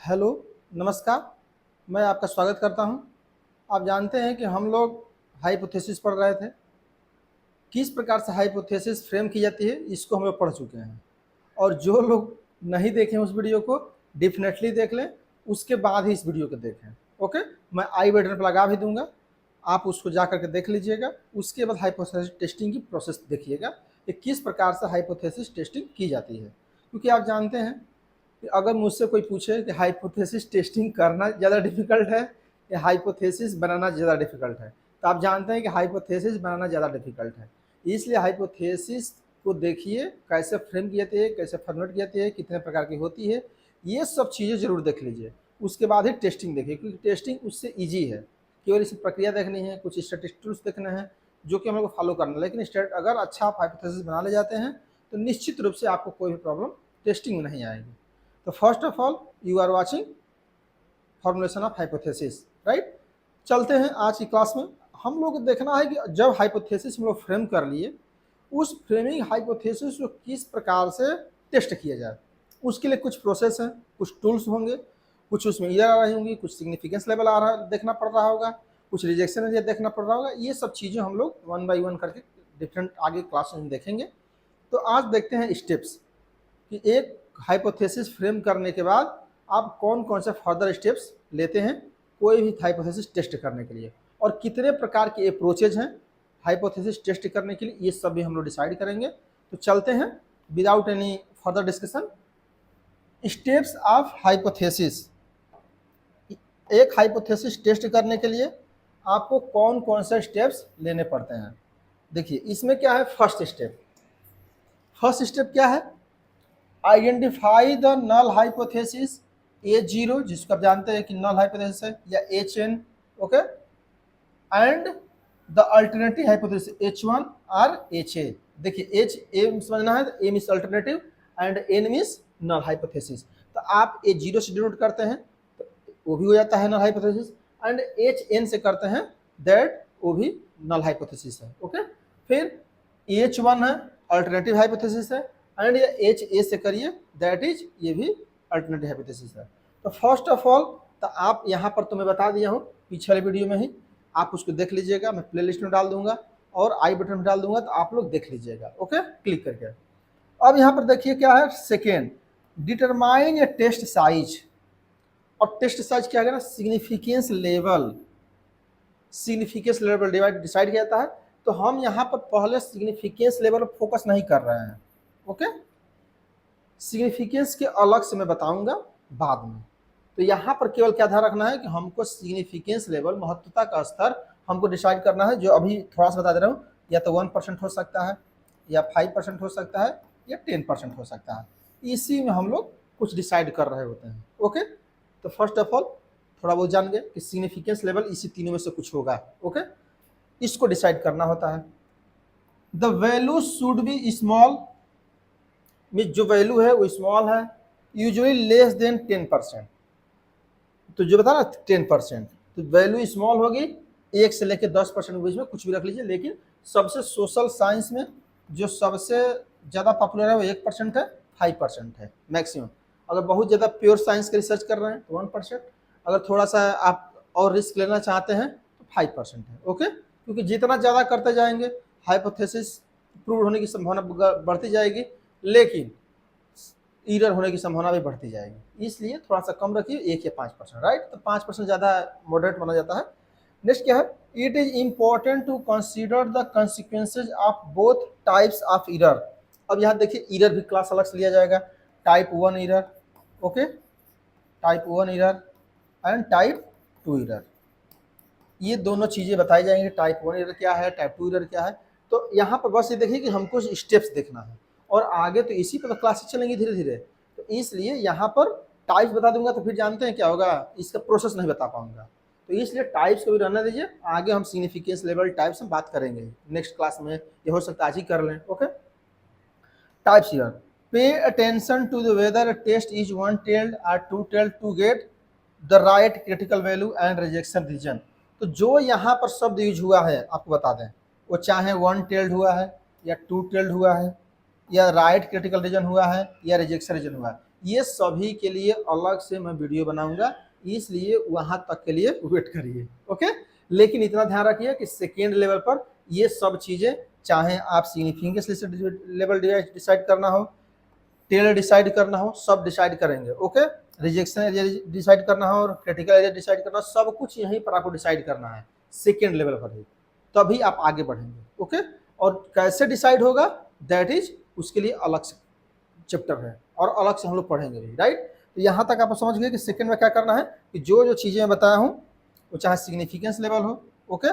Hello, नमस्कार। मैं आपका स्वागत करता हूं। आप जानते हैं कि हम लोग हाइपोथेसिस पढ़ रहे थे। किस प्रकार से हाइपोथेसिस फ्रेम की जाती है, इसको हम लोग पढ़ चुके हैं। और जो लोग नहीं देखें उस वीडियो को डेफिनेटली देख लें, उसके बाद ही इस वीडियो को देखें। ओके, मैं आई बटन पर लगा भी दूंगा, आप उसको जा करके देख लीजिएगा। उसके बाद हाइपोथेसिस टेस्टिंग की प्रोसेस देखिएगा कि किस प्रकार से हाइपोथेसिस टेस्टिंग की जाती है। क्योंकि आप जानते हैं कि अगर मुझसे कोई पूछे कि हाइपोथेसिस टेस्टिंग करना ज़्यादा डिफिकल्ट है या हाइपोथेसिस बनाना ज़्यादा डिफिकल्ट है, तो आप जानते हैं कि हाइपोथेसिस बनाना ज़्यादा डिफिकल्ट है। इसलिए हाइपोथेसिस को देखिए, कैसे फ्रेम की जाती है, कैसे फॉर्मेट की जाती है, कितने प्रकार की होती है, ये सब चीज़ें ज़रूर देख लीजिए। उसके बाद ही टेस्टिंग देखिए, क्योंकि टेस्टिंग उससे ईजी है। केवल इसी प्रक्रिया देखनी है, कुछ स्टैटिस्टिक्स देखना है जो कि हम लोग को फॉलो करना है। लेकिन अगर अच्छा आप हाइपोथेसिस बना ले जाते हैं तो निश्चित रूप से आपको कोई भी प्रॉब्लम टेस्टिंग में नहीं आएगी। तो first of all you are watching formulation of hypothesis, right. चलते हैं आज की क्लास में। हम लोग को देखना है कि जब हाइपोथेसिस हम लोग फ्रेम कर लिए, उस फ्रेमिंग हाइपोथेसिस को किस प्रकार से टेस्ट किया जाए। उसके लिए कुछ प्रोसेस हैं, कुछ टूल्स होंगे, कुछ उसमें एरर आ रही होंगी, कुछ सिग्निफिकेंस लेवल आ रहा देखना पड़ रहा होगा, कुछ रिजेक्शन एरिया देखना पड़ रहा होगा। ये सब चीज़ें हम लोग वन बाई वन करके डिफरेंट आगे क्लास में देखेंगे। तो आज देखते हैं स्टेप्स कि एक हाइपोथेसिस फ्रेम करने के बाद आप कौन कौन से फर्दर स्टेप्स लेते हैं कोई भी हाइपोथेसिस टेस्ट करने के लिए, और कितने प्रकार के अप्रोचेज हैं हाइपोथेसिस टेस्ट करने के लिए, ये सब भी हम लोग डिसाइड करेंगे। तो चलते हैं without any further discussion. Steps of hypothesis. एक हाइपोथेसिस टेस्ट करने के लिए आपको कौन कौन से स्टेप्स लेने पड़ते हैं। देखिए इसमें क्या है, फर्स्ट स्टेप। फर्स्ट स्टेप क्या है, identify the null hypothesis H0, जिसको आप जानते हैं कि नल हाइपोथेसिस है, या HN, okay, and the alternative hypothesis H1 और HA। देखिए H A समझना है तो A means alternative and N means null hypothesis. तो आप H0 से डिनोट करते हैं तो वो भी हो जाता है नल हाइपोथेसिस, एंड HN से करते हैं दैट वो भी नल हाइपोथेसिस है। ओके, फिर H1 है अल्टरनेटिव हाइपोथेसिस है, एंड ये HA से करिए दैट इज ये भी अल्टरनेटिव हाइपोथेसिस है। तो फर्स्ट ऑफ ऑल तो आप यहाँ पर तो मैं बता दिया हूँ पिछले वीडियो में ही, आप उसको देख लीजिएगा, मैं प्लेलिस्ट में डाल दूंगा और आई बटन में डाल दूंगा, तो आप लोग देख लीजिएगा। ओके, क्लिक करके अब यहाँ पर देखिए क्या है, सेकेंड, डिटरमाइन ए टेस्ट साइज। और टेस्ट साइज क्या है ना, significance level. Significance level decide किया जाता है। तो हम यहाँ पर पहले सिग्निफिकेंस लेवल पर फोकस नहीं कर रहे हैं। ओके, सिग्निफिकेंस के अलग से मैं बताऊंगा बाद में। तो यहाँ पर केवल क्या ध्यान रखना है कि हमको सिग्निफिकेंस लेवल, महत्वता का स्तर हमको डिसाइड करना है, जो अभी थोड़ा सा बता दे रहा हूँ। या तो 1% हो सकता है, या 5% हो सकता है, या 10% हो सकता है। इसी में हम लोग कुछ डिसाइड कर रहे होते हैं। ओके, तो फर्स्ट ऑफ ऑल थोड़ा बहुत जान गए कि सिग्निफिकेंस लेवल इसी तीनों में से कुछ होगा। ओके, इसको डिसाइड करना होता है। The value should be small, mean जो वैल्यू है वो स्मॉल है, यूजुअली लेस देन 10%। तो जो बता ना 10%, तो वैल्यू स्मॉल होगी, 1 से लेकर 10% के बीच में कुछ भी रख लीजिए। लेकिन सबसे सोशल साइंस में जो सबसे ज़्यादा पॉपुलर है वो 1% है, 5% है मैक्सिमम। अगर बहुत ज़्यादा प्योर साइंस का रिसर्च कर रहे हैं तो 1%, अगर थोड़ा सा आप और रिस्क लेना चाहते हैं तो 5% है। ओके, क्योंकि जितना ज़्यादा करते जाएंगे हाइपोथेसिस प्रूव होने की संभावना बढ़ती जाएगी, लेकिन ईरर होने की संभावना भी बढ़ती जाएगी। इसलिए थोड़ा सा कम रखिए, 1 या 5%, राइट। तो 5% ज़्यादा मॉडरेट माना जाता है। नेक्स्ट क्या है, it is important to consider the consequences of both types of error. अब यहाँ देखिए ईरर भी क्लास अलग से लिया जाएगा, type 1 error, okay, type 1 error and type 2 error. ये दोनों चीज़ें बताई जाएंगी, टाइप 1 ईरर क्या है, टाइप 2 ईरर क्या है। तो यहाँ पर बस ये देखिए कि हमको स्टेप्स देखना है, और आगे तो इसी पर तो क्लासेस चलेंगी धीरे धीरे। तो इसलिए यहाँ पर टाइप्स बता दूंगा तो फिर जानते हैं क्या होगा, इसका प्रोसेस नहीं बता पाऊंगा। तो इसलिए टाइप्स को भी रहने दीजिए, आगे हम सिग्निफिकेंस लेवल टाइप्स में बात करेंगे नेक्स्ट क्लास में, ये हो सकता है आज ही कर लें। Okay, types here, pay attention to the whether test is one tailed और two tailed to get the right critical value and rejection region. तो जो यहाँ पर शब्द यूज हुआ है आपको बता दें, वो चाहे 1 टेल्ड हुआ है, या 2 टेल्ड हुआ है, या राइट क्रिटिकल रीजन हुआ है, या रिजेक्शन रीजन हुआ है, ये सभी के लिए अलग से मैं वीडियो बनाऊंगा, इसलिए वहां तक के लिए वेट करिए। ओके, लेकिन इतना ध्यान रखिए कि सेकेंड लेवल पर ये सब चीजें, चाहे आप सिग्निफिकेंस लेवल डिसाइड करना हो, टेल डिसाइड करना हो, सब डिसाइड करेंगे। ओके, रिजेक्शन एरिया डिसाइड करना हो और क्रिटिकल एरिया डिसाइड करना हो, सब कुछ यहीं पर आपको डिसाइड करना है सेकेंड लेवल पर ही, तभी आप आगे बढ़ेंगे। ओके, और कैसे डिसाइड होगा दैट इज उसके लिए अलग से चैप्टर है और अलग से हम लोग पढ़ेंगे भी, राइट। तो यहाँ तक आप समझ गए कि सेकेंड में क्या करना है कि जो जो चीज़ें मैं बताया हूँ, वो चाहे सिग्निफिकेंस लेवल हो, ओके,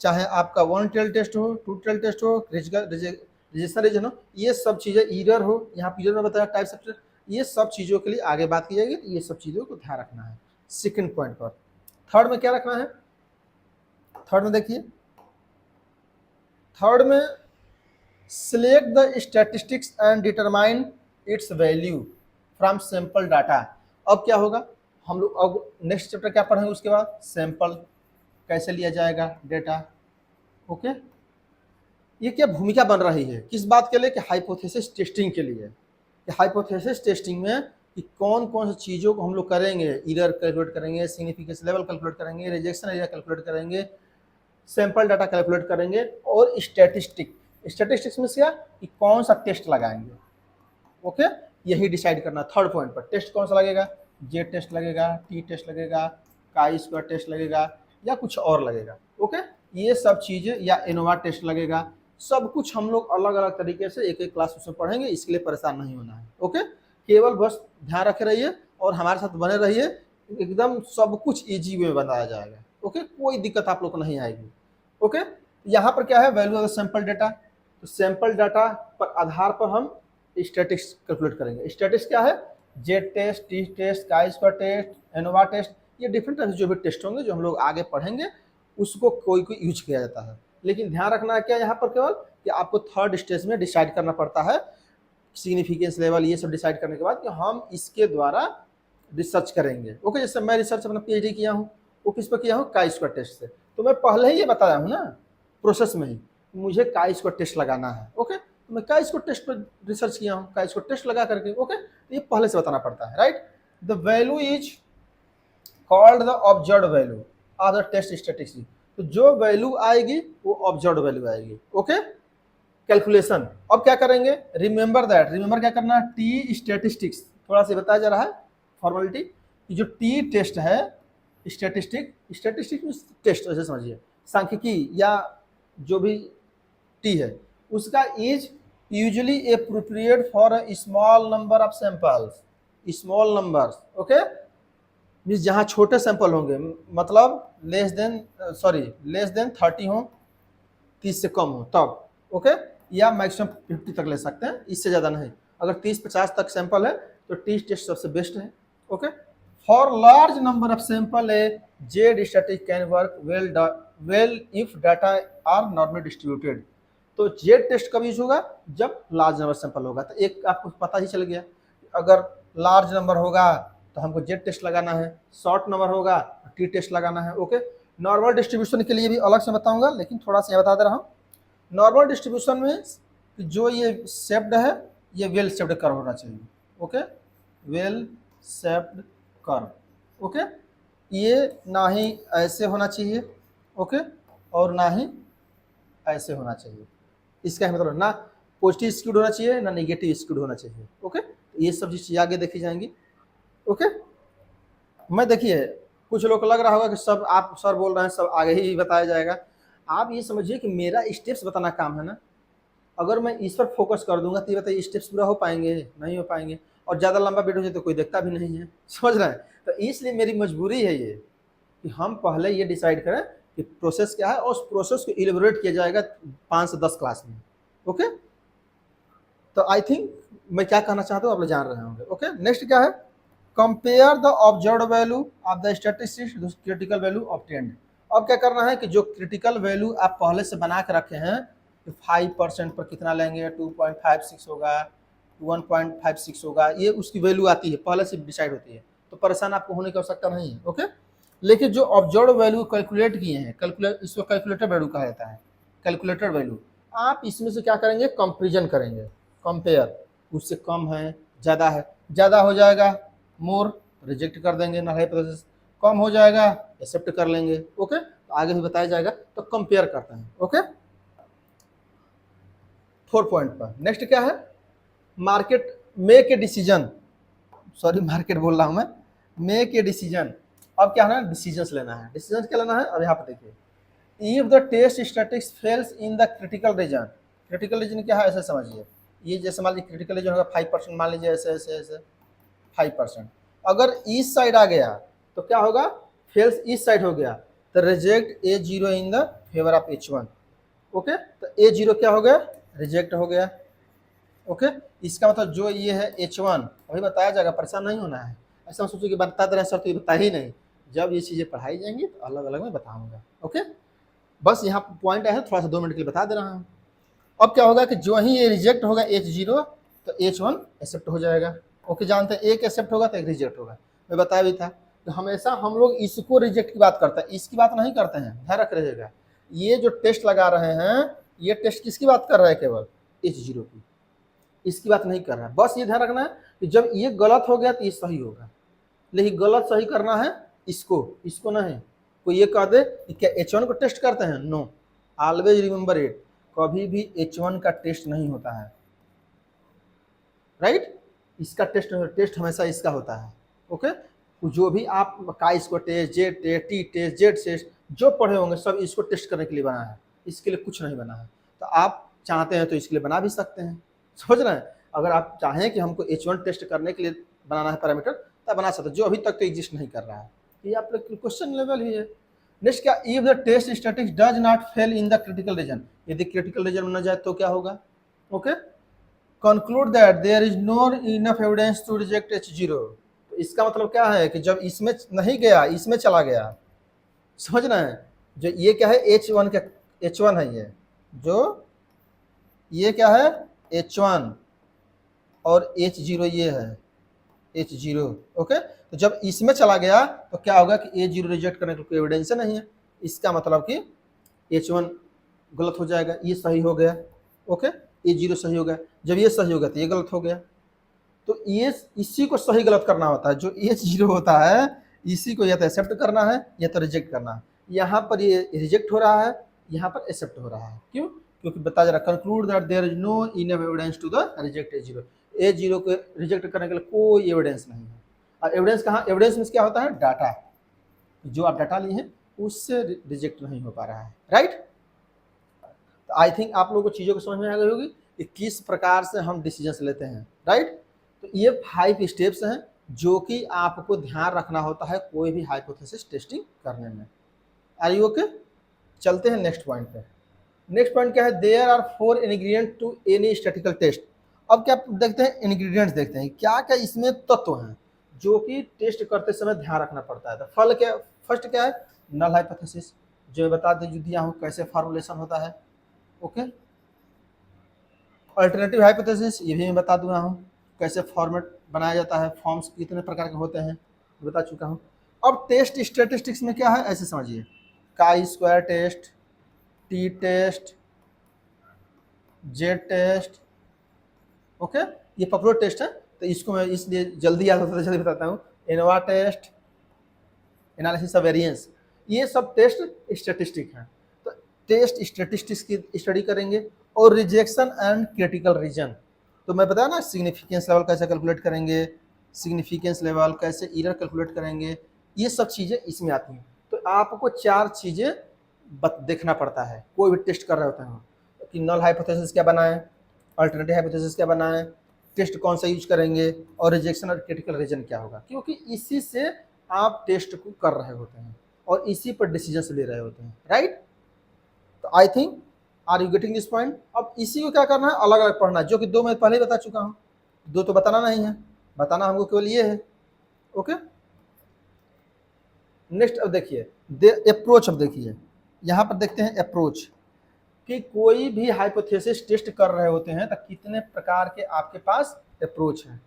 चाहे आपका वन टेल टेस्ट हो, टू टेल टेस्ट हो, रिजेक्शन रीजन हो, ये सब चीज़ें ईरर हो, यहाँ ईरर में बताया टाइप सब, ये सब चीज़ों के लिए आगे बात की जाएगी। ये सब चीज़ों को ध्यान रखना है सेकेंड पॉइंट पर। थर्ड में क्या रखना है, थर्ड में देखिए, थर्ड में select the statistics and determine its value from sample data. अब क्या होगा, हम लोग अब नेक्स्ट चैप्टर क्या पढ़ेंगे, उसके बाद सैंपल कैसे लिया जाएगा डेटा। ओके, ये क्या भूमिका बन रही है, किस बात के लिए, कि हाइपोथेसिस टेस्टिंग के लिए। कि हाइपोथेसिस टेस्टिंग में कि कौन कौन सी चीज़ों को हम लोग करेंगे, एरर कैलकुलेट करेंगे, सिग्निफिकेंस लेवल कैलकुलेट करेंगे, रिजेक्शन एरिया कैलकुलेट करेंगे, सैंपल डाटा कैलकुलेट करेंगे, और स्टैटिस्टिक्स में क्या कि कौन सा टेस्ट लगाएंगे। ओके, यही डिसाइड करना थर्ड पॉइंट पर। टेस्ट कौन सा लगेगा, जेड टेस्ट लगेगा, टी टेस्ट लगेगा, काई स्क्वायर टेस्ट लगेगा, या कुछ और लगेगा। ओके, ये सब चीज़ें, या इनोवा टेस्ट लगेगा, सब कुछ हम लोग अलग अलग तरीके से एक एक क्लास उसमें पढ़ेंगे, इसके लिए परेशान नहीं होना है। ओके, केवल बस ध्यान रखे रहिए और हमारे साथ बने रहिए, एकदम सब कुछ ईजी वे में बनाया जाएगा। ओके, कोई दिक्कत आप लोग को नहीं आएगी। ओके, यहाँ पर क्या है, वैल्यू ऑफ सैंपल डाटा। तो सैंपल डाटा पर आधार पर हम स्टैटिस्टिक्स कैलकुलेट करेंगे। स्टैटिस्टिक्स क्या है, Z test, T test, chi square test, ANOVA test, ये डिफरेंट टाइप जो भी टेस्ट होंगे जो हम लोग आगे पढ़ेंगे, उसको कोई कोई यूज किया जाता है। लेकिन ध्यान रखना है क्या यहाँ पर केवल कि आपको थर्ड स्टेज में डिसाइड करना पड़ता है सिग्निफिकेंस लेवल, ये सब डिसाइड करने के बाद कि हम इसके द्वारा रिसर्च करेंगे। ओके, जैसे मैं रिसर्च अपना पीएचडी किया हूँ, वो किस पर किया हूँ, काई स्क्वायर टेस्ट से। तो मैं पहले ही ये बताया हूँ ना प्रोसेस में ही, मुझे काई स्क्वायर टेस्ट लगाना है। ओके, तो मैं काई स्क्वायर टेस्ट पर रिसर्च किया हूँ, काई स्क्वायर टेस्ट लगा करके। ओके, तो ये पहले से बताना पड़ता है, right. The value is called the observed value of the test statistics. तो जो वैल्यू आएगी वो ऑब्जर्व्ड वैल्यू आएगी। ओके, कैलकुलेशन अब क्या करेंगे, रिमेंबर दैट, रिमेंबर क्या करना है, टी स्टैटिस्टिक्स, थोड़ा सा बताया जा रहा है फॉर्मेलिटी कि जो टी टेस्ट है, स्टैटिस्टिक टेस्ट ऐसे समझिए, सांख्यिकी या जो भी टी है, उसका is usually appropriate for a small number of samples, small numbers. Okay, means जहाँ छोटे सैंपल होंगे, मतलब लेस देन 30 हो, 30 से कम हो तब। ओके, या मैक्सिमम 50 तक ले सकते हैं, इससे ज़्यादा नहीं। अगर 30-50 तक सैंपल है तो टी टेस्ट सबसे बेस्ट है। Okay, for large number of sample है Z statistics can work well if data are normally distributed. तो जेड टेस्ट कब यूज होगा, जब लार्ज नंबर सैंपल होगा। तो एक आपको पता ही चल गया, अगर लार्ज नंबर होगा तो हमको जेड टेस्ट लगाना है, शॉर्ट नंबर होगा तो टी टेस्ट लगाना है। ओके, नॉर्मल डिस्ट्रीब्यूशन के लिए भी अलग से बताऊंगा, लेकिन थोड़ा सा बता दे रहा हूँ। नॉर्मल डिस्ट्रीब्यूशन में जो ये शेप्ड है, ये वेल शेप्ड कर्व होना चाहिए। Okay, well shaped curve. Okay, ये ना ही ऐसे होना चाहिए, ओके, और ना ही ऐसे होना चाहिए। इसका मतलब ना पॉजिटिव स्क्यूड होना चाहिए, ना नेगेटिव स्क्यूड होना चाहिए। ओके, ये सब चीज़ आगे देखी जाएंगी। ओके, मैं देखिए कुछ लोग को लग रहा होगा कि सब आप सर बोल रहे हैं सब आगे ही बताया जाएगा। आप ये समझिए कि मेरा स्टेप्स बताना काम है ना, अगर मैं इस पर फोकस कर दूंगा तो ये बताइए स्टेप्स पूरा हो पाएंगे, नहीं हो पाएंगे, और ज़्यादा लंबा वीडियो है तो कोई देखता भी नहीं है, समझ रहे हैं। तो इसलिए मेरी मजबूरी है ये कि हम पहले ये डिसाइड करें कि प्रोसेस क्या है, और उस प्रोसेस को इलेबोरेट किया जाएगा 5 से 10 क्लास में। ओके, तो आई थिंक मैं क्या कहना चाहता हूँ आप लोग जान रहे होंगे। ओके, नेक्स्ट क्या है, compare the observed value of the statistics critical value obtained. अब क्या करना है कि जो क्रिटिकल वैल्यू आप पहले से बना के रखे हैं, 5% पर कितना लेंगे, 2.56 होगा, 1.56 होगा, ये उसकी वैल्यू आती है, पहले से डिसाइड होती है, तो परेशान आपको होने की आवश्यकता नहीं है। ओके, लेकिन जो ऑब्जर्व वैल्यू कैलकुलेट किए हैं, इसको कैलकुलेटर वैल्यू कहा जाता है, कैलकुलेटर वैल्यू, आप इसमें से क्या करेंगे, कंपेरिजन करेंगे, कंपेयर, उससे कम है ज़्यादा है, ज़्यादा हो जाएगा मोर, रिजेक्ट कर देंगे नल हाइपोथेसिस, कम हो जाएगा एक्सेप्ट कर लेंगे। ओके, तो आगे भी बताया जाएगा, तो कंपेयर करते हैं। ओके, 4 पॉइंट पर नेक्स्ट क्या है, market make a decision, sorry market बोल रहा हूं मैं, मेक ए डिसीजन। अब क्या है, डिसीजन लेना है। डिसीजन क्या लेना है, अब यहाँ पर देखिए, if the test statistics falls in the critical region, critical region क्या है ऐसे समझिए, ये जैसे मान लीजिए क्रिटिकल रीजन होगा 5%, मान लीजिए ऐसे ऐसे ऐसे 5%, अगर इस साइड आ गया तो क्या होगा, फेल्स इस साइड हो गया, तो reject A0 in the favour of H1। Okay, तो A0 क्या हो गया, रिजेक्ट हो गया। ओके, इसका मतलब जो ये है H1 अभी बताया जाएगा, परेशान नहीं होना है। ऐसा सोचो कि बता दे रहे सर तो ये बता ही नहीं, जब ये चीज़ें पढ़ाई जाएंगी तो अलग अलग मैं बताऊंगा। ओके, बस यहाँ पॉइंट है, थोड़ा सा 2 मिनट के लिए बता दे रहा हूँ। अब क्या होगा कि जो ही ये रिजेक्ट होगा H0 तो H1 एक्सेप्ट हो जाएगा। ओके, जानते हैं एक एक्सेप्ट होगा तो एक रिजेक्ट होगा, मैं बताया भी था। तो हमेशा हम लोग इसको रिजेक्ट की बात करते हैं, इसकी बात नहीं करते हैं, ध्यान रख रहिएगा। ये जो टेस्ट लगा रहे हैं, ये टेस्ट किसकी बात कर रहा है, केवल H0 की, इसकी बात नहीं कर रहा है। बस ये ध्यान रखना है कि जब ये गलत हो गया तो ये सही होगा, लेकिन गलत सही करना है इसको, इसको नहीं। कोई ये कह दे कि क्या H1 को टेस्ट करते हैं, नो, ऑलवेज रिमेंबर इट, कभी भी H1 का टेस्ट नहीं होता है, राइट, इसका टेस्ट हमेशा इसका होता है। ओके, जो भी आप का इसको test, Z test, T test, Z test जो पढ़े होंगे सब इसको टेस्ट करने के लिए बना है, इसके लिए कुछ नहीं बना है। तो आप चाहते हैं तो इसके लिए बना भी सकते हैं, समझ रहे हैं। अगर आप चाहें कि हमको H1 टेस्ट करने के लिए बनाना है पैरामीटर, तब बना सकते हैं, जो अभी तक तो एग्जिस्ट नहीं कर रहा है। ये आप लोग क्वेश्चन लेवल ही है। नेक्स्ट क्या, if the test statistics does not fail in the critical region, यदि क्रिटिकल रीजन में न जाए तो क्या होगा। Okay, conclude that there is no enough evidence to reject H0। तो इसका मतलब क्या है कि जब इसमें नहीं गया इसमें चला गया, समझ रहे हैं। जो ये क्या है H1 का, H1 है ये, जो ये क्या है H1 और H0 ये है H0। ओके, तो जब इसमें चला गया तो क्या होगा कि A0 रिजेक्ट करने का कोई एविडेंस नहीं है, इसका मतलब कि H1 गलत हो जाएगा, ये सही हो गया। ओके, A0 सही हो गया, जब ये सही हो गया तो ये गलत हो गया। तो ये इसी को सही गलत करना होता है, जो H0 होता है इसी को या तो एक्सेप्ट करना है या तो रिजेक्ट करना है। यहाँ पर ये रिजेक्ट हो रहा है, यहाँ पर एक्सेप्ट हो रहा है, क्यों, क्योंकि बता जा रहा है conclude that there is no enough evidence to the reject A0, A0 को रिजेक्ट करने के लिए कोई एविडेंस नहीं है। और एविडेंस कहाँ, एविडेंस में क्या होता है, डाटा, जो आप डाटा लिए हैं उससे रिजेक्ट नहीं हो पा रहा है, राइट। तो आई थिंक आप लोगों को चीज़ों को समझ में आ गई होगी कि किस प्रकार से हम डिसीजन लेते हैं, राइट। तो ये 5 स्टेप्स हैं जो कि आपको ध्यान रखना होता है कोई भी हाइपोथेसिस टेस्टिंग करने में। आर यू ओके, चलते हैं नेक्स्ट पॉइंट पे। नेक्स्ट पॉइंट क्या है, there are 4 ingredient to any statistical test. अब क्या देखते हैं, इंग्रेडिएंट्स देखते हैं, क्या क्या इसमें तत्व हैं जो कि टेस्ट करते समय ध्यान रखना पड़ता है। तो फल क्या, फर्स्ट क्या है, नल हाइपोथेसिस, जो मैं बता दे दिया हूँ कैसे फॉर्मुलेशन होता है। ओके, अल्टरनेटिव हाइपोथेसिस ये भी मैं बता दूंगा हूँ कैसे फॉर्मेट बनाया जाता है, फॉर्म्स कितने प्रकार के होते हैं बता चुका हूँ। अब टेस्ट स्टैटिस्टिक्स में क्या है ऐसे समझिए, chi square test, T test, Z test. Okay, ये पॉपुलर टेस्ट है तो इसको मैं इसलिए जल्दी याद होता है जल्दी बताता हूँ। ANOVA test, analysis of variance, ये सब टेस्ट स्टैटिस्टिक हैं। तो टेस्ट स्टैटिस्टिक्स की स्टडी करेंगे। और रिजेक्शन एंड क्रिटिकल रीजन, तो मैं बताया ना सिग्निफिकेंस लेवल कैसे कैलकुलेट करेंगे, सिग्निफिकेंस लेवल कैसे एरर कैलकुलेट करेंगे, ये सब चीज़ें इसमें आती हैं। तो आपको 4 चीज़ें देखना पड़ता है कोई भी टेस्ट कर रहे होते हैं कि नल हाइपोथेसिस क्या बनाएं, अल्टरनेटिव हाइपोथेसिस क्या बनाएं, टेस्ट कौन सा यूज करेंगे, और रिजेक्शन और क्रिटिकल रीजन क्या होगा, क्योंकि इसी से आप टेस्ट को कर रहे होते हैं और इसी पर डिसीजन ले रहे होते हैं, राइट। तो I think are you getting this point. अब इसी को क्या करना है, अलग अलग पढ़ना है, जो कि 2 मैं पहले ही बता चुका हूँ, 2 तो बताना नहीं है, बताना हमको केवल ये है। ओके, नेक्स्ट अब देखिए अप्रोच, अब देखिए यहाँ पर देखते हैं अप्रोच कि कोई भी हाइपोथेसिस टेस्ट कर रहे होते हैं तो कितने प्रकार के आपके पास अप्रोच हैं।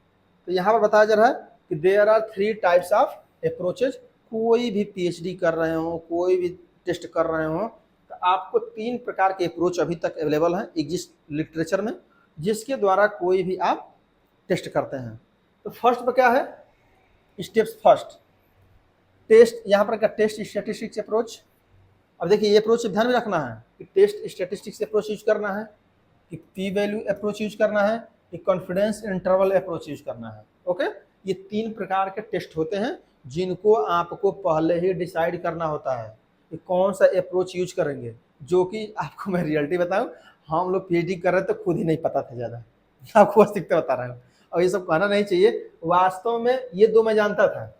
तो यहाँ पर बताया जा रहा है कि there are 3 types of approaches. कोई भी पीएचडी कर रहे हो, कोई भी टेस्ट कर रहे हो, तो आपको 3 प्रकार के अप्रोच अभी तक अवेलेबल हैं एग्जिस्ट लिटरेचर में, जिसके द्वारा कोई भी आप टेस्ट करते हैं। तो फर्स्ट पर क्या है, स्टेप्स फर्स्ट टेस्ट, यहाँ पर क्या टेस्ट स्टैटिस्टिक्स अप्रोच। अब देखिए ये अप्रोच ध्यान में रखना है कि टेस्ट स्टैटिस्टिक्स अप्रोच यूज करना है, कि पी वैल्यू अप्रोच यूज करना है, कि कॉन्फिडेंस इंटरवल अप्रोच यूज करना है। ओके, ये 3 प्रकार के टेस्ट होते हैं जिनको आपको पहले ही डिसाइड करना होता है कि कौन सा अप्रोच यूज करेंगे। जो कि आपको मैं रियलिटी बताऊं, हम लोग पीएचडी कर रहे थे खुद ही नहीं पता था ज़्यादा, आपको बस दिक्कत बता रहा हूँ। और ये सब कहना नहीं चाहिए, वास्तव में ये 2 मैं जानता था,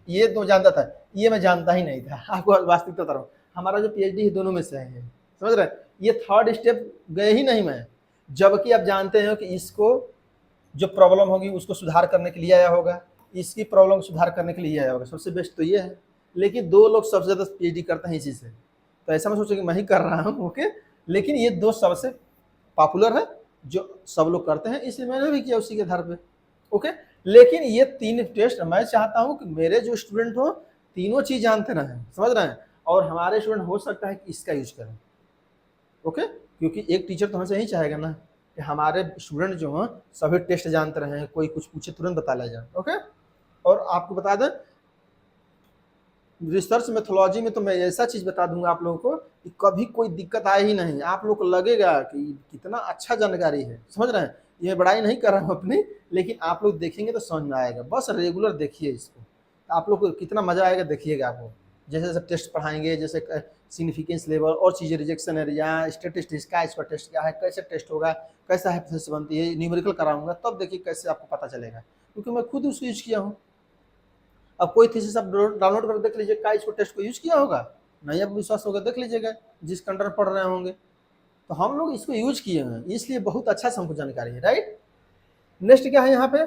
ये 2 जानता था, ये मैं जानता ही नहीं था, आपको वास्तविकता बता रहा हूँ। हमारा जो पीएचडी है दोनों में से है, समझ रहे हैं। ये थर्ड स्टेप गए ही नहीं मैं, जबकि आप जानते हो कि इसको जो प्रॉब्लम होगी उसको सुधार करने के लिए आया होगा, इसकी प्रॉब्लम सुधार करने के लिए आया होगा, सबसे बेस्ट तो ये है। लेकिन 2 लोग सबसे ज़्यादा पीएचडी करते हैं इसी से, तो ऐसा मैं सोचा कि मैं ही कर रहा हूँ। ओके, लेकिन ये 2 सबसे पॉपुलर है जो सब लोग करते हैं, इसलिए मैंने भी किया उसी के आधार पे। ओके, लेकिन ये 3 टेस्ट मैं चाहता हूँ कि मेरे जो स्टूडेंट हो तीनों चीज़ जानते रहें, समझ रहे हैं, और हमारे स्टूडेंट हो सकता है कि इसका यूज करें। ओके, क्योंकि एक टीचर तो हमेशा यही चाहेगा ना कि हमारे स्टूडेंट जो हैं सभी टेस्ट जानते रहें, कोई कुछ पूछे तुरंत बता ले जाए। ओके, और आपको बता दें रिसर्च मेथोलॉजी में तो मैं ऐसा चीज़ बता दूंगा आप लोगों को कि कभी कोई दिक्कत आए ही नहीं, आप लोग को लगेगा कि कितना अच्छा जानकारी है, समझ रहे हैं। ये बड़ाई नहीं कर रहा हूँ अपनी, लेकिन आप लोग देखेंगे तो समझ में आएगा, बस रेगुलर देखिए इसको, आप लोग को कितना मजा आएगा देखिएगा। आपको जैसे जैसे टेस्ट पढ़ाएंगे, जैसे सिग्निफिकेंस लेवल और चीज़ें, रिजेक्शन एरिया, स्टेटिस्टिक्स का इसका टेस्ट क्या है, कैसे टेस्ट होगा, कैसा हाइपोथेसिस बनती है, न्यूमेरिकल कराऊंगा, तब देखिए कैसे आपको पता चलेगा, क्योंकि मैं खुद उसको यूज किया हूँ। अब कोई थीसिस आप डाउनलोड कर देख लीजिए, क्या इसको टेस्ट को यूज किया होगा, नहीं आपको विश्वास होगा देख लीजिएगा जिस कंटर पढ़ रहे होंगे। तो हम लोग इसको यूज किए हैं, इसलिए बहुत अच्छा से हमको जानकारी है, राइट। नेक्स्ट क्या है यहाँ पे,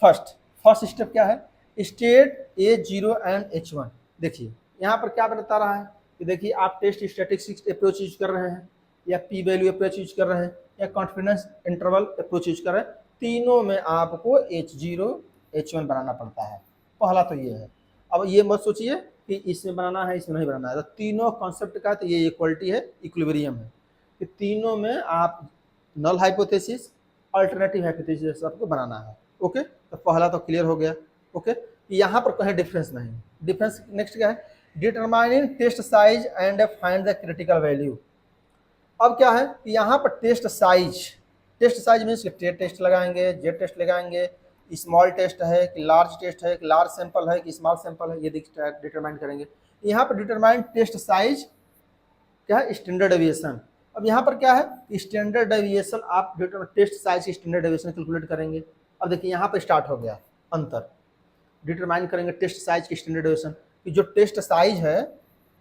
फर्स्ट स्टेप क्या है, स्टेट A0 एंड H1। देखिए यहाँ पर क्या बता रहा है कि देखिए आप टेस्ट स्टैटिस्टिक्स अप्रोच यूज कर रहे हैं, या पी वैल्यू अप्रोच यूज कर रहे हैं, या कॉन्फिडेंस इंटरवल अप्रोच यूज कर रहे हैं, तीनों में आपको H0 H1 बनाना पड़ता है। पहला तो ये है। अब ये मत सोचिए कि इसमें बनाना है इसमें नहीं बनाना है, तो तीनों कॉन्सेप्ट का तो ये इक्वलिटी है, इक्विलिब्रियम है कि तीनों में आप नल हाइपोथेसिस, अल्टरनेटिव हाइपोथेसिस आपको बनाना है। ओके, तो पहला तो क्लियर हो गया। ओके, यहाँ पर कहीं डिफरेंस नहीं। डिफरेंस नेक्स्ट क्या है, determining test size and find the critical value. अब क्या है कि यहाँ पर टेस्ट साइज मीन्स टेस्ट लगाएंगे, जेड टेस्ट लगाएंगे, स्मॉल टेस्ट है कि लार्ज टेस्ट है, कि लार्ज सैंपल है कि स्मॉल सैंपल है, ये डिटरमाइन करेंगे। यहाँ पर डिटरमाइन टेस्ट साइज क्या है, स्टैंडर्ड डेविएशन। अब यहाँ पर क्या है, स्टैंडर्ड डेविएशन, आप टेस्ट साइज की स्टैंडर्ड डेविएशन कैलकुलेट करेंगे। अब देखिए यहाँ पर स्टार्ट हो गया अंतर, डिटरमाइन करेंगे टेस्ट साइज की स्टैंडर्ड डेविएशन कि जो टेस्ट साइज है,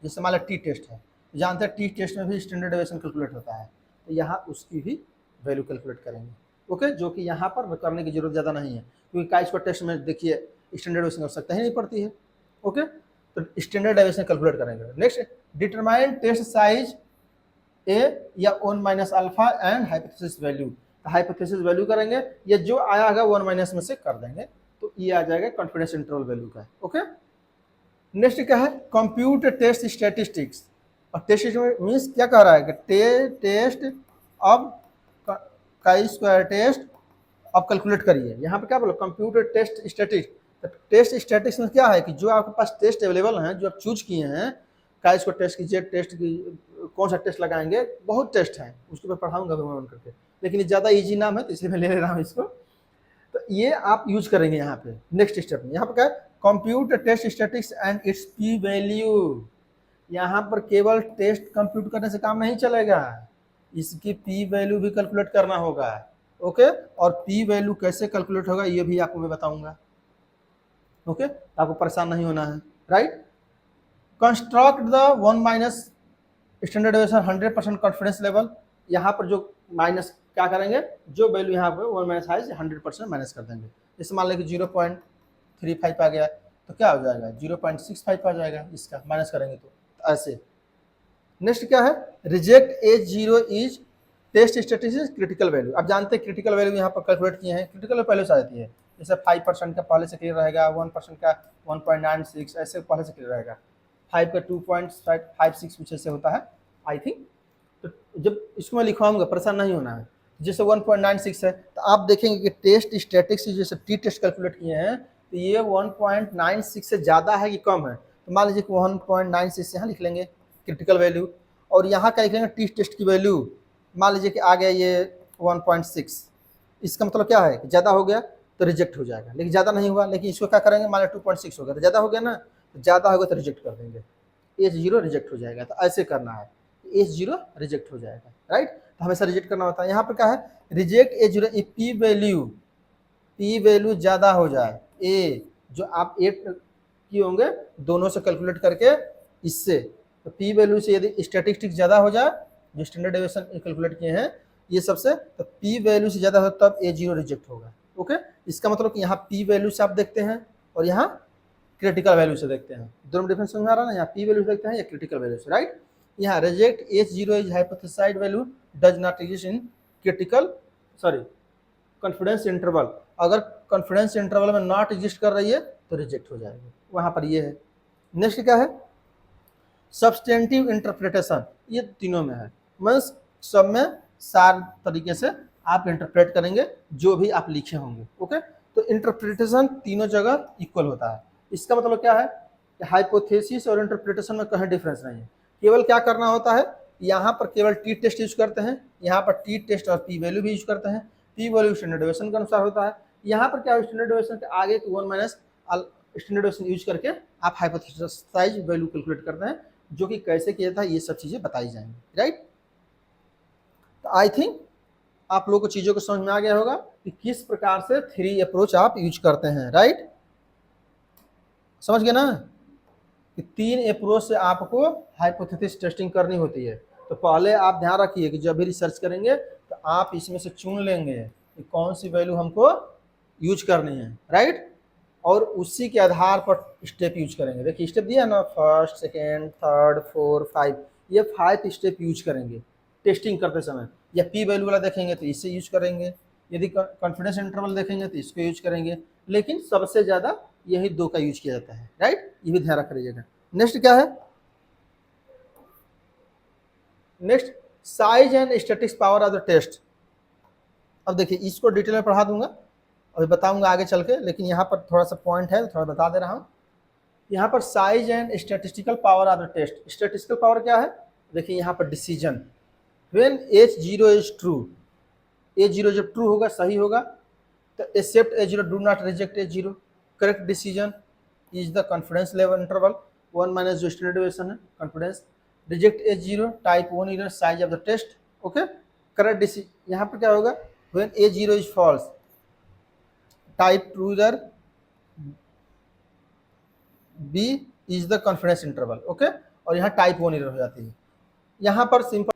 जैसे मान लो टी टेस्ट है, जानते हैं टी टेस्ट में भी स्टैंडर्ड डेविएशन कैलकुलेट होता है, तो यहाँ उसकी भी वैल्यू कैलकुलेट करेंगे। ओके, जो कि यहाँ पर करने की जरूरत ज़्यादा नहीं है, क्योंकि काइस पर टेस्ट में देखिए स्टैंडर्ड डेविएशन की आवश्यकता ही नहीं पड़ती है। ओके, तो स्टैंडर्ड डेविएशन कैलकुलेट करेंगे। नेक्स्ट, डिटरमाइन टेस्ट साइज ए या 1 minus alpha and hypothesis value. Hypothesis value करेंगे, या जो आया होगा 1 माइनस में से कर देंगे, तो ये आ जाएगा कॉन्फिडेंस इंटरवल वैल्यू का। ओके, नेक्स्ट क्या है, कंप्यूट टेस्ट स्टैटिस्टिक्स। और टेस्ट मीन्स क्या कह रहा है कि टेस्ट अब का स्क्वायर टेस्ट अब कैलकुलेट करिए। यहाँ पे क्या बोलो, कंप्यूटर टेस्ट स्टैटिक्स। तो टेस्ट स्टैटिक्स में क्या है कि जो आपके पास टेस्ट अवेलेबल हैं, जो आप चूज किए हैं, का इसको टेस्ट कीजिए, टेस्ट की कौन सा टेस्ट लगाएंगे, बहुत टेस्ट है, उसको मैं पढ़ाऊंगा मैं करके, लेकिन ये ज़्यादा ईजी नाम है तो इसलिए मैं ले रहा हूँ इसको। तो ये आप यूज करेंगे यहाँ पे नेक्स्ट स्टेप में। यहाँ पे क्या है, compute test statics and its P value. यहाँ पर केवल टेस्ट कंप्यूट करने से काम नहीं चलेगा, इसकी पी वैल्यू भी कैलकुलेट करना होगा। ओके, और पी वैल्यू कैसे कैलकुलेट होगा ये भी आपको मैं बताऊंगा। ओके, आपको परेशान नहीं होना है, right. Construct the 1 minus standard deviation 100% confidence level. यहाँ पर जो माइनस क्या करेंगे, जो वैल्यू यहाँ पे 1 माइनस है 100% माइनस कर देंगे। जैसे मान लें कि 0.35 आ गया, तो क्या हो जाएगा 0.65 आ जाएगा, इसका माइनस करेंगे तो ऐसे। नेक्स्ट क्या है, reject A0 is test statistics critical value. आप जानते हैं क्रिटिकल वैल्यू यहाँ पर कैलकुलेट किए हैं, क्रिटिकल वैल्यू से आती है, जैसे 5% का पहले से क्लियर रहेगा, 1% का 1.96, ऐसे पहले से क्लियर रहेगा, 5 का 2.56 कुछ ऐसे होता है आई थिंक। तो जब इसको मैं लिखवाऊंगा परेशान नहीं होना है, जैसे 1.96 है, तो आप देखेंगे कि टेस्ट स्टैटिक्स से जैसे टी टेस्ट कैलकुलेट किए हैं तो ये 1.96 से ज़्यादा है कि कम है, तो मान लीजिए कि 1.96 यहाँ लिख लेंगे क्रिटिकल वैल्यू, और यहाँ क्या लिख लेंगे टी टेस्ट की वैल्यू, मान लीजिए कि आ गया ये 1.6, इसका मतलब क्या है कि ज़्यादा हो गया तो रिजेक्ट हो जाएगा, लेकिन ज़्यादा नहीं हुआ, लेकिन इसको क्या करेंगे, मान लीजिए 2.6 हो गया तो ज़्यादा हो गया ना, तो ज़्यादा होगा तो रिजेक्ट कर देंगे, H0 रिजेक्ट हो जाएगा, तो ऐसे करना है, H0 रिजेक्ट हो जाएगा, राइट। तो हमेशा रिजेक्ट करना होता है। यहाँ पर क्या है, रिजेक्ट H0 पी वैल्यू ज़्यादा हो जाए, ए जो आप 8 किए होंगे दोनों से कैलकुलेट करके इससे, तो पी वैल्यू से यदि स्टैटिस्टिक्स ज़्यादा हो जाए, जो स्टैंडर्ड डेविएशन कैलकुलेट किए हैं ये सबसे, तो पी वैल्यू से ज़्यादा हो तब H0 रिजेक्ट होगा। ओके, इसका मतलब कि यहाँ पी वैल्यू से आप देखते हैं और यहाँ क्रिटिकल वैल्यू से देखते हैं, दोनों डिफरेंस समझ आ रहा है ना, यहाँ पी वैल्यू से देखते हैं या क्रिटिकल वैल्यू से, राइट। यहाँ reject H0 is hypothesised value does not exist in critical confidence interval, अगर कॉन्फिडेंस इंटरवल में नॉट एग्जिस्ट कर रही है तो रिजेक्ट हो जाएगी, वहाँ पर ये है। नेक्स्ट क्या है, सब्सटेंटिव इंटरप्रिटेशन, ये तीनों में है, मीन्स सब में सार तरीके से आप इंटरप्रेट करेंगे जो भी आप लिखे होंगे। ओके, तो इंटरप्रिटेशन तीनों जगह इक्वल होता है, इसका मतलब क्या है कि हाइपोथेसिस और इंटरप्रिटेशन में कहीं डिफरेंस नहीं है, केवल क्या करना होता है, यहाँ पर केवल टी टेस्ट यूज करते हैं, यहाँ पर टी टेस्ट और पी वैल्यू भी यूज करते हैं, पी वैल्यू स्टैंडर्ड डेविएशन के अनुसार होता है, यहाँ पर क्या है स्टैंडर्ड डेविएशन के आगे 1 माइनस स्टैंडर्ड डेविएशन यूज करके आप हाइपोथेसाइज वैल्यू कैलकुलेट करते हैं, जो कि कैसे किया था ये सब चीज़ें बताई जाएंगी, राइट। तो आई थिंक आप लोगों को चीज़ों को समझ में आ गया होगा कि किस प्रकार से 3 अप्रोच आप यूज करते हैं, राइट, समझ गए ना कि 3 अप्रोच से आपको हाइपोथेसिस टेस्टिंग करनी होती है। तो पहले आप ध्यान रखिए कि जब भी रिसर्च करेंगे तो आप इसमें से चुन लेंगे कि कौन सी वैल्यू हमको यूज करनी है, राइट, और उसी के आधार पर स्टेप यूज करेंगे। देखिए स्टेप दिया ना, फर्स्ट, सेकेंड, थर्ड, 4, 5, ये 5 स्टेप यूज करेंगे टेस्टिंग करते समय, या पी वैल्यू वाला देखेंगे तो इससे यूज करेंगे, यदि कॉन्फिडेंस इंटरवल देखेंगे तो इसको यूज करेंगे, लेकिन सबसे ज़्यादा यही 2 का यूज किया जाता है, राइट, ये भी ध्यान रख लीजिएगा। नेक्स्ट क्या है, next size and statics power of the test. अब देखिए इसको डिटेल में पढ़ा दूंगा, अभी बताऊंगा आगे चल के, लेकिन यहाँ पर थोड़ा सा पॉइंट है थोड़ा बता दे रहा हूँ। यहाँ पर size and statistical power of the test, statistical power क्या है, देखिए यहाँ पर decision, when H0 is true, H0 जब ट्रू होगा सही होगा तो accept H0, do not reject H0, correct decision is the confidence level interval 1 minus जो स्टैंडर्ड डेविएशन है confidence, reject H0 type 1 error size of the test. Okay, correct decision यहाँ पर क्या होगा, when H0 is false type 2 error B is the confidence interval. Okay, और यहाँ type 1 error हो जाती है। यहाँ पर सिंपल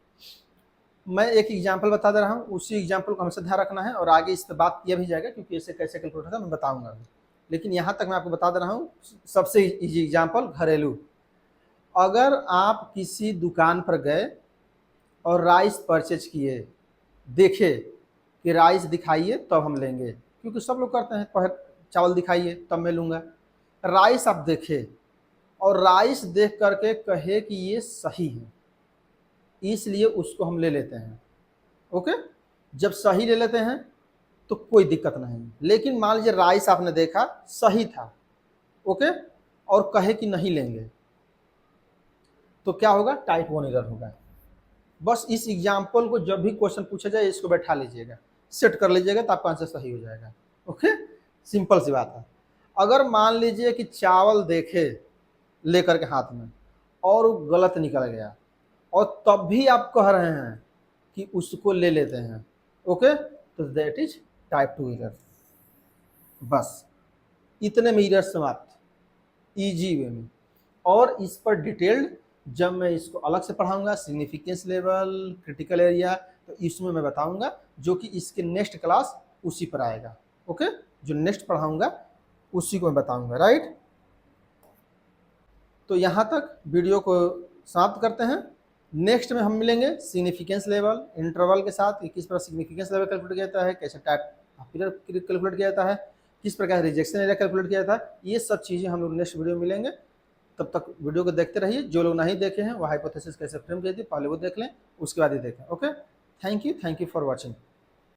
मैं एक एग्जांपल बता दे रहा हूँ, उसी एग्जांपल को हमेशा ध्यान रखना है, और आगे इस पर बात किया भी जाएगा क्योंकि इसे कैसे कैलकुलेट होता है मैं बताऊंगा अभी, लेकिन यहाँ तक मैं आपको बता दे रहा हूँ सबसे इजी एग्जांपल घरेलू। अगर आप किसी दुकान पर गए और राइस परचेज किए, देखे कि राइस दिखाइए तब हम लेंगे, क्योंकि सब लोग करते हैं पहले चावल दिखाइए तब मैं लूँगा, राइस आप देखे और राइस देख करके कहे कि ये सही है, इसलिए उसको हम ले लेते हैं। ओके, जब सही ले लेते हैं तो कोई दिक्कत नहीं, लेकिन मान लीजिए राइस आपने देखा सही था, ओके, और कहे कि नहीं लेंगे, तो क्या होगा, टाइप 1 एरर होगा। बस इस एग्जाम्पल को जब भी क्वेश्चन पूछा जाए इसको बैठा लीजिएगा, सेट कर लीजिएगा तो आपका आंसर सही हो जाएगा। ओके, सिंपल सी बात है। अगर मान लीजिए कि चावल देखे लेकर के हाथ में और वो गलत निकल गया और तब भी आप कह रहे हैं कि उसको ले लेते हैं, ओके, तो दैट इज टाइप 2 एरर। बस इतने में एरर समाप्त, इजी वे में। और इस पर डिटेल्ड जब मैं इसको अलग से पढ़ाऊंगा, सिग्निफिकेंस लेवल, क्रिटिकल एरिया, तो इसमें मैं बताऊंगा, जो कि इसके नेक्स्ट क्लास उसी पर आएगा। ओके, जो नेक्स्ट पढ़ाऊंगा उसी को मैं बताऊंगा, राइट। तो यहाँ तक वीडियो को समाप्त करते हैं। नेक्स्ट में हम मिलेंगे सिग्निफिकेंस लेवल इंटरवल के साथ, कि किस प्रकार सिग्निफिकेंस लेवल कैलकुलेट किया जाता है, कैसे टाइप कैलकुलेट किया जाता है, किस प्रकार रिजेक्शन एरिया कैलकुलेट किया जाता है, ये सब चीज़ें हम लोग नेक्स्ट वीडियो में मिलेंगे। तब तक वीडियो को देखते रहिए। जो लोग नहीं देखे हैं वो हाइपोथेसिस कैसे फ्रेम किए थे पहले वो देख लें, उसके बाद ही देखें। Okay, thank you for watching.